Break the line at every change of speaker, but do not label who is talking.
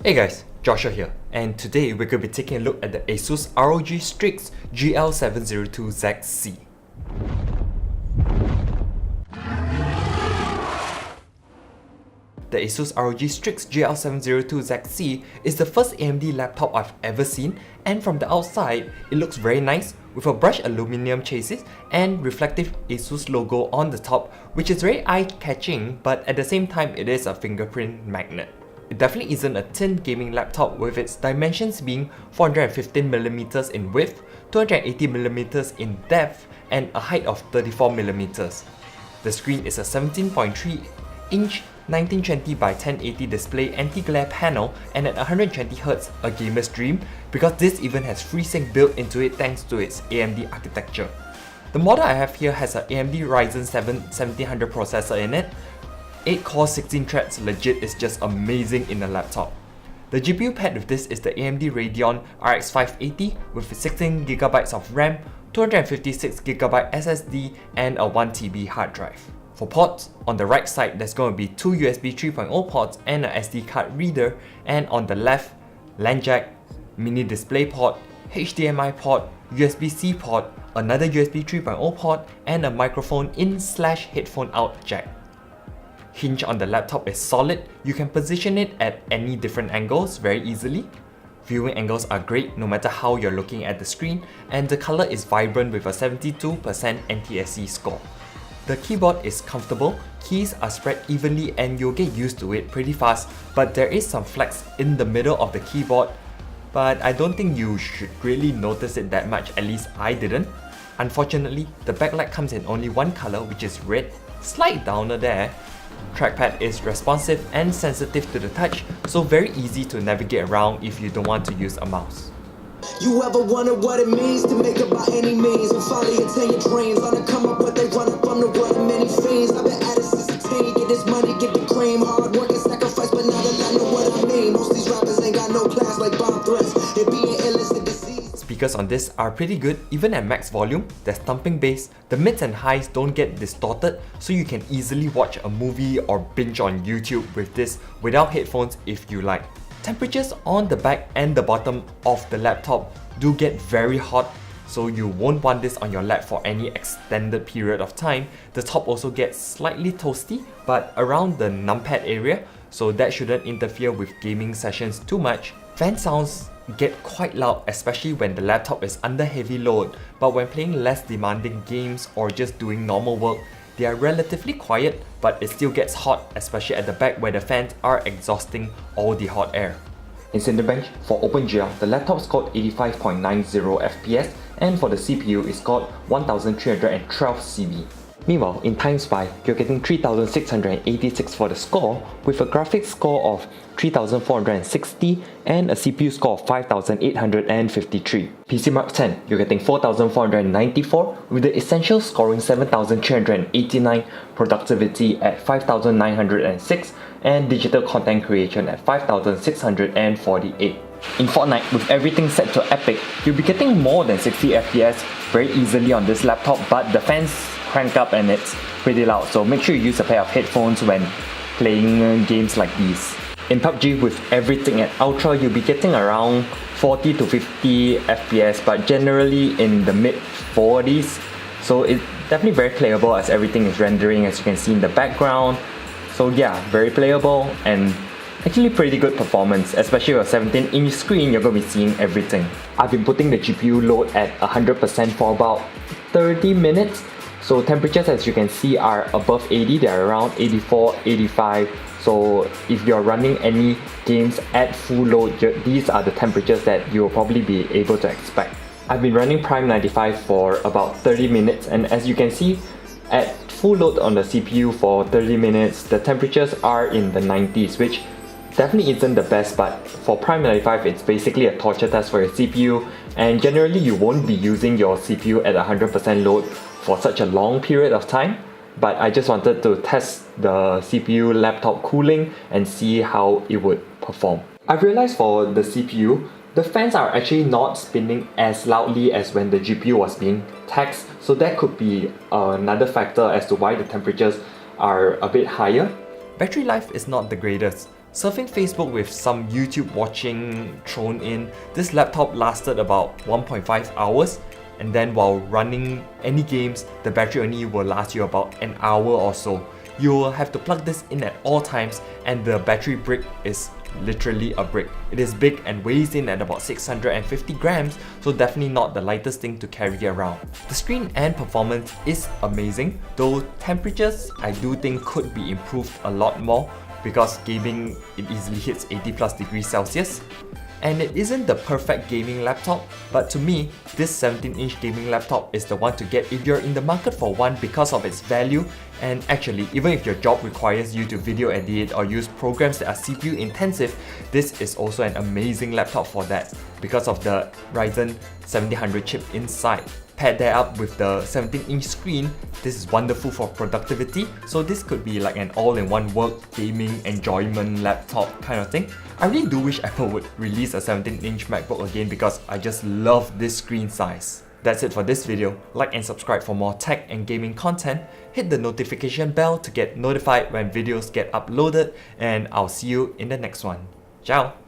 Hey guys, Joshua here, and today we're going to be taking a look at the ASUS ROG Strix GL702ZC. The ASUS ROG Strix GL702ZC is the first AMD laptop I've ever seen, and from the outside, it looks very nice with a brushed aluminum chassis and reflective ASUS logo on the top, which is very eye-catching, but at the same time it is a fingerprint magnet. It definitely isn't a thin gaming laptop, with its dimensions being 415mm in width, 280mm in depth, and a height of 34mm. The screen is a 17.3-inch 1920 by 1080 display anti-glare panel, and at 120Hz a gamer's dream, because this even has FreeSync built into it thanks to its AMD architecture. The model I have here has an AMD Ryzen 7 1700 processor in it. 8 cores, 16 threads legit is just amazing in a laptop. The GPU paired with this is the AMD Radeon RX 580 with 16GB of RAM, 256GB SSD, and a 1TB hard drive. For ports, on the right side there's going to be 2 USB 3.0 ports and a SD card reader, and on the left, LAN jack, mini display port, HDMI port, USB-C port, another USB 3.0 port, and a microphone in/headphone out jack. Hinge on the laptop is solid. You can position it at any different angles very easily. Viewing angles are great no matter how you're looking at the screen, and the color is vibrant with a 72% NTSC score. The keyboard is comfortable, keys are spread evenly and you'll get used to it pretty fast, but there is some flex in the middle of the keyboard, but I don't think you should really notice it that much, at least I didn't. Unfortunately, the backlight comes in only one color, which is red, slight downer there. Trackpad is responsive and sensitive to the touch, so very easy to navigate around if you don't want to use a mouse.
You ever wonder what it means to make it by any means and finally attain your dreams? On the come up, but they run up from the world of many fiends. I've been at it since a teen, get this money, get the cream. Hard work and sacrifice, but now that I know what I mean. Most of these rappers ain't got no class like bomb threats. It being illicit disease.
Speakers on this are pretty good, even at max volume. There's thumping bass, the mids and highs don't get distorted, so you can easily watch a movie or binge on YouTube with this without headphones if you like. Temperatures on the back and the bottom of the laptop do get very hot, so you won't want this on your lap for any extended period of time. The top also gets slightly toasty, but around the numpad area, so that shouldn't interfere with gaming sessions too much. Fan sounds get quite loud, especially when the laptop is under heavy load, but when playing less demanding games or just doing normal work, they are relatively quiet, but it still gets hot, especially at the back where the fans are exhausting all the hot air. In Cinebench, for OpenGL, the laptop scored 85.90 FPS, and for the CPU it scored 1312 CV. Meanwhile, in TimeSpy, you're getting 3686 for the score, with a graphics score of 3460 and a CPU score of 5853. PCMark 10, you're getting 4494, with the essential scoring 7389, productivity at 5906, and digital content creation at 5648. In Fortnite, with everything set to epic, you'll be getting more than 60 FPS very easily on this laptop, but the fans crank up and it's pretty loud, so make sure you use a pair of headphones when playing games like these. In PUBG, with everything at Ultra, you'll be getting around 40 to 50 FPS, but generally in the mid 40s, so it's definitely very playable as everything is rendering, as you can see in the background. So yeah, very playable and actually pretty good performance, especially with a 17-inch screen, you're going to be seeing everything. I've been putting the GPU load at 100% for about 30 minutes, so temperatures, as you can see, are above 80, they're around 84, 85, so if you're running any games at full load, these are the temperatures that you'll probably be able to expect. I've been running Prime 95 for about 30 minutes, and as you can see, at full load on the CPU for 30 minutes, the temperatures are in the 90s, which definitely isn't the best, but for Prime 95 it's basically a torture test for your CPU, and generally you won't be using your CPU at 100% load for such a long period of time, but I just wanted to test the CPU laptop cooling and see how it would perform. I've realized for the CPU, the fans are actually not spinning as loudly as when the GPU was being taxed, so that could be another factor as to why the temperatures are a bit higher. Battery life is not the greatest, Surfing Facebook with some YouTube watching thrown in, this laptop lasted about 1.5 hours, and then while running any games, the battery only will last you about an hour or so. You will have to plug this in at all times, and the battery brick is literally a brick. It is big and weighs in at about 650 grams, so definitely not the lightest thing to carry around. The screen and performance is amazing, though temperatures I do think could be improved a lot more, because gaming it easily hits 80 plus degrees Celsius. And it isn't the perfect gaming laptop, but to me, this 17-inch gaming laptop is the one to get if you're in the market for one because of its value, and actually, even if your job requires you to video edit or use programs that are CPU intensive, this is also an amazing laptop for that because of the Ryzen 7000 chip inside. Pair that up with the 17-inch screen, this is wonderful for productivity, so this could be like an all-in-one work, gaming, enjoyment laptop kind of thing. I really do wish Apple would release a 17-inch MacBook again because I just love this screen size. That's it for this video. Like and subscribe for more tech and gaming content. Hit the notification bell to get notified when videos get uploaded, and I'll see you in the next one. Ciao!